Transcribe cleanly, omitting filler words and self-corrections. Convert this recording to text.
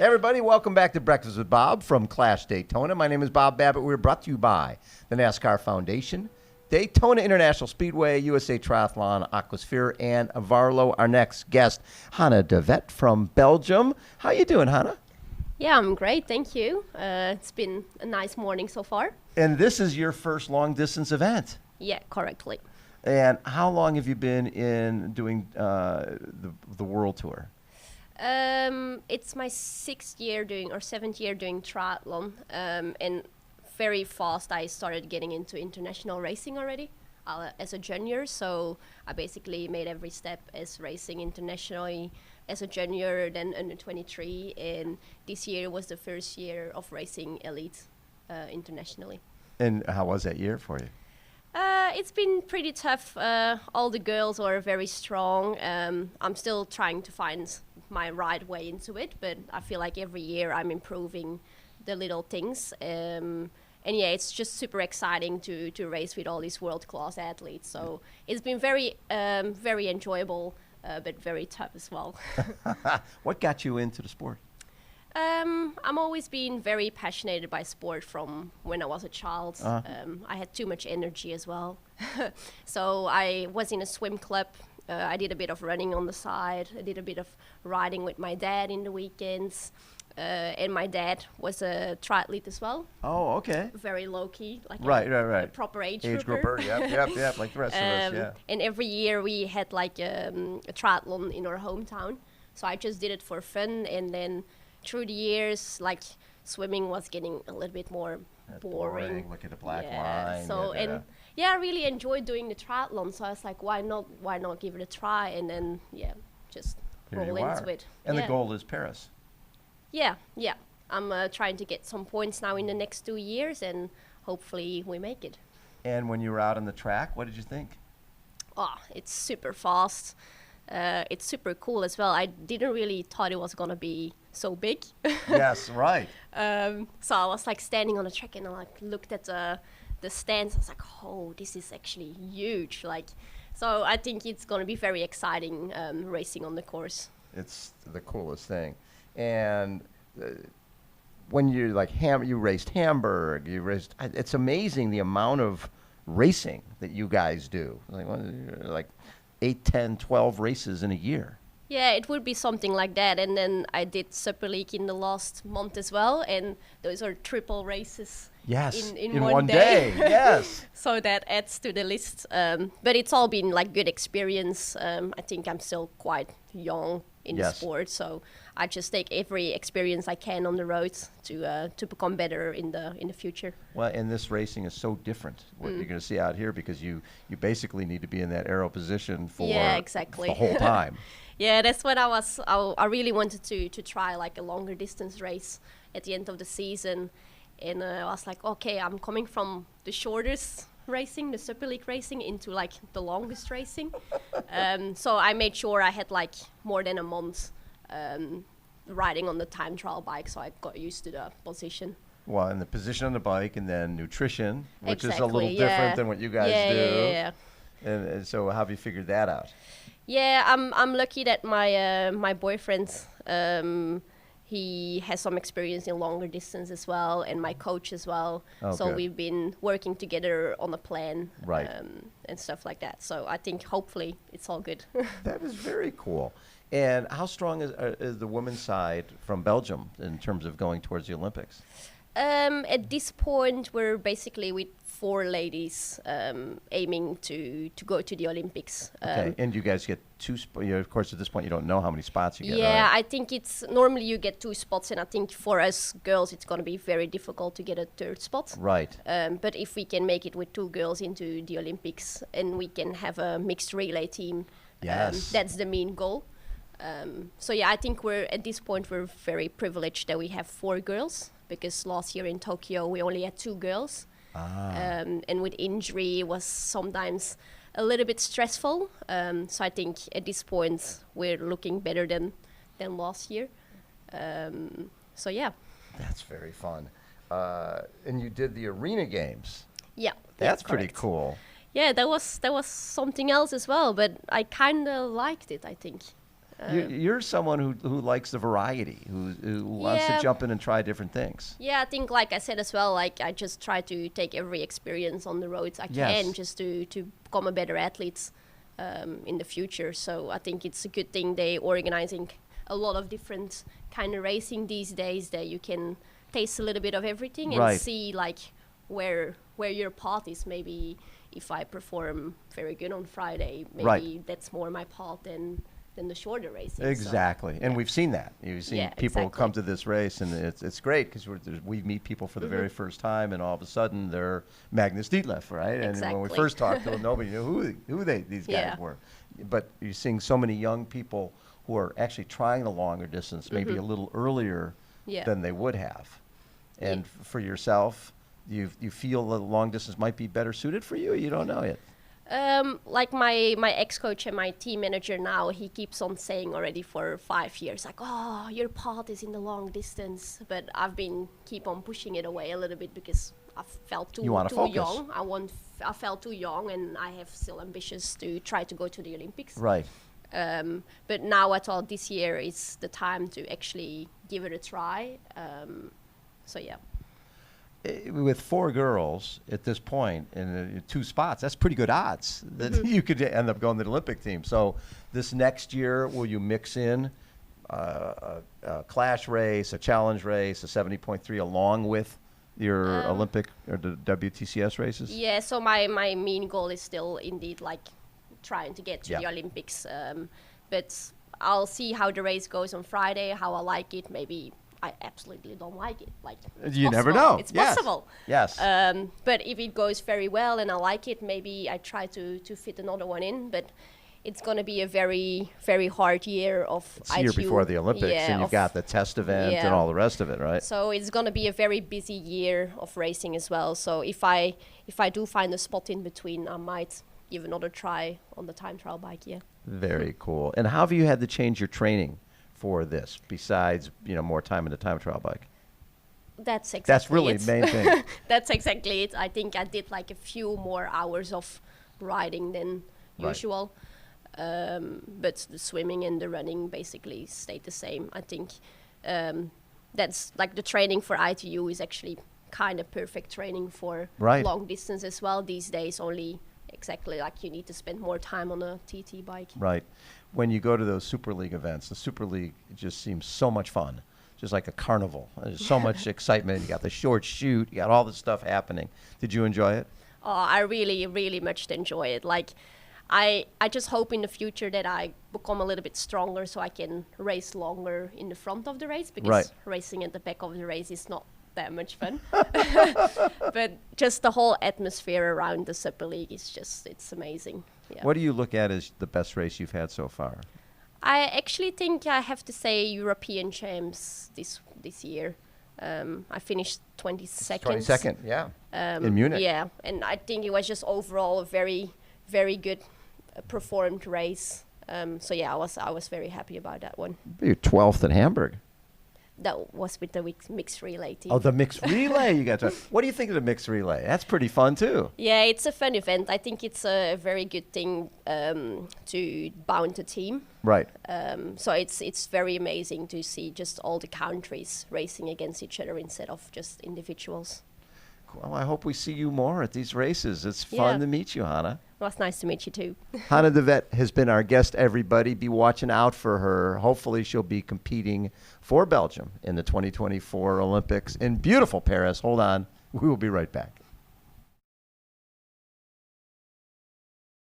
everybody, welcome back to Breakfast with Bob from CLASH Daytona. My name is Bob Babbitt. We're brought to you by the NASCAR Foundation, Daytona International Speedway, USA Triathlon, Aquasphere, and Varlo. Our next guest, Hanne DeVet from Belgium. How you doing, Hanne? Yeah, I'm great, thank you. It's been a nice morning so far. And this is your first long-distance event. Yeah, correctly. And how long have you been in doing the World Tour? It's my 7th year doing triathlon, and very fast I started getting into international racing already as a junior. So I basically made every step as racing internationally as a junior, then under 23, and this year was the first year of racing elite internationally. And how was that year for you? It's been pretty tough. All the girls are very strong. I'm still trying to find my right way into it, but I feel like every year I'm improving the little things. And yeah, it's just super exciting to race with all these world-class athletes. So it's been very enjoyable, but very tough as well. What got you into the sport? I'm always been very passionate by sport from when I was a child. I had too much energy as well. So I was in a swim club. I did a bit of running on the side. I did a bit of riding with my dad in the weekends. And my dad was a triathlete as well. Oh, okay. Very low-key, like right. a proper age grouper. Yep, like the rest of us, yeah. And every year we had like a triathlon in our hometown. So I just did it for fun, and then through the years, like swimming was getting a little bit more boring. Look at the black line. So I really enjoyed doing the triathlon. So I was like, why not give it a try? And then just roll into it. And the goal is Paris. Yeah. I'm trying to get some points now in the next 2 years, and hopefully we make it. And when you were out on the track, what did you think? Oh, it's super fast. It's super cool as well. I didn't really thought it was gonna be so big. Yes, right. So I was like standing on the track, and I like looked at the stands. I was like, oh, this is actually huge. Like, so I think it's gonna be very exciting racing on the course. It's the coolest thing. And when you you raced Hamburg, it's amazing the amount of racing that you guys do. Like 8, 10, 12 races in a year. Yeah, it would be something like that. And then I did Super League in the last month as well, and those are triple races. Yes, in one day. Yes. So that adds to the list. But it's all been like good experience. I think I'm still quite young in the sport, so I just take every experience I can on the road to become better in the future. Well, and this racing is so different what you're going to see out here, because you basically need to be in that aero position for the whole time. Yeah, that's what I really wanted to try, like a longer distance race at the end of the season. And I was like, okay, I'm coming from the shortest racing, the Super League racing, into like the longest racing. So I made sure I had like more than a month riding on the time trial bike, so I got used to the position. Well, and the position on the bike, and then nutrition, which is a little different than what you guys do. Yeah. And so how have you figured that out? Yeah, I'm lucky that my boyfriend, he has some experience in longer distance as well, and my coach as well. So we've been working together on a plan, and stuff like that. So I think hopefully it's all good. That is very cool. And how strong is the women's side from Belgium in terms of going towards the Olympics? At this point, we're basically with 4 ladies aiming to go to the Olympics. Okay, and you guys get 2 of course, at this point, you don't know how many spots you get. Yeah, right? I think it's normally you get 2 spots, and I think for us girls, it's going to be very difficult to get a 3rd spot. Right. But if we can make it with 2 girls into the Olympics, and we can have a mixed relay team, that's the main goal. So yeah, I think at this point we're very privileged that we have 4 girls, because last year in Tokyo we only had 2 girls. And with injury it was sometimes a little bit stressful. So I think at this point we're looking better than last year. So yeah. That's very fun. And you did the arena games. Yeah. That's pretty cool. Yeah, that was something else as well, but I kind of liked it, I think. You're someone who likes the variety, who wants to jump in and try different things. Yeah, I think, like I said as well, like I just try to take every experience on the roads I can just to become a better athlete in the future. So I think it's a good thing they organizing a lot of different kind of racing these days that you can taste a little bit of everything and see like where your path is. Maybe if I perform very good on Friday, maybe that's more my path than the shorter racing. Exactly. And we've seen that. You've seen people come to this race, and it's great because we meet people for the very first time, and all of a sudden they're Magnus Dietleff, right? And when we first talked to them, nobody knew who these guys were. But you're seeing so many young people who are actually trying the longer distance maybe a little earlier than they would have. And for yourself, you feel the long distance might be better suited for you, or you don't know yet? Like my ex-coach and my team manager now, he keeps on saying already for 5 years, like, oh, your path is in the long distance. But I've been keep on pushing it away a little bit because I felt too young. I felt too young, and I have still ambitions to try to go to the Olympics. Right. But now I thought this year is the time to actually give it a try. So yeah. With 4 girls at this point in 2 spots, that's pretty good odds that you could end up going to the Olympic team. So this next year, will you mix in a clash race, a challenge race, a 70.3 along with your Olympic or the WTCS races? Yeah, so my main goal is still indeed like trying to get to the Olympics. But I'll see how the race goes on Friday, how I like it. Maybe I absolutely don't like it. Like, you never know. It's possible. Yes. But if it goes very well and I like it, maybe I try to fit another one in. But it's going to be a very, very hard year of it's a year before the Olympics, and you've got the test event and all the rest of it, right? So it's going to be a very busy year of racing as well. So if I do find a spot in between, I might give another try on the time trial bike. Very cool. And how have you had to change your training for this, besides more time in the time trial bike? That's really the main thing. That's exactly it. I think I did like a few more hours of riding than usual, but the swimming and the running basically stayed the same. I think that's like the training for ITU is actually kind of perfect training for long distance as well these days. Only exactly like you need to spend more time on a TT bike. Right. When you go to those Super League events, the Super League just seems so much fun, just like a carnival. There's so much excitement. You got the short shoot. You got all this stuff happening. Did you enjoy it? Oh, I really, really much enjoy it. Like, I just hope in the future that I become a little bit stronger so I can race longer in the front of the race, because racing at the back of the race is not that much fun. But just the whole atmosphere around the Super League is just, it's amazing. Yeah. What do you look at as the best race you've had so far? I actually think I have to say European champs this year. I finished 22nd. 22nd, yeah. In Munich. Yeah, and I think it was just overall a very, very good performed race. So yeah, I was very happy about that one. You're 12th at Hamburg. That was with the mixed relay team. Oh, the mixed relay you got to. What do you think of the mixed relay? That's pretty fun too. Yeah, it's a fun event. I think it's a very good thing to bound a team. Right. So it's very amazing to see just all the countries racing against each other instead of just individuals. Well, I hope we see you more at these races. It's fun to meet you, Hanne. Well, it's nice to meet you too. Hanne DeVet has been our guest, everybody. Be watching out for her. Hopefully she'll be competing for Belgium in the 2024 Olympics in beautiful Paris. Hold on. We will be right back.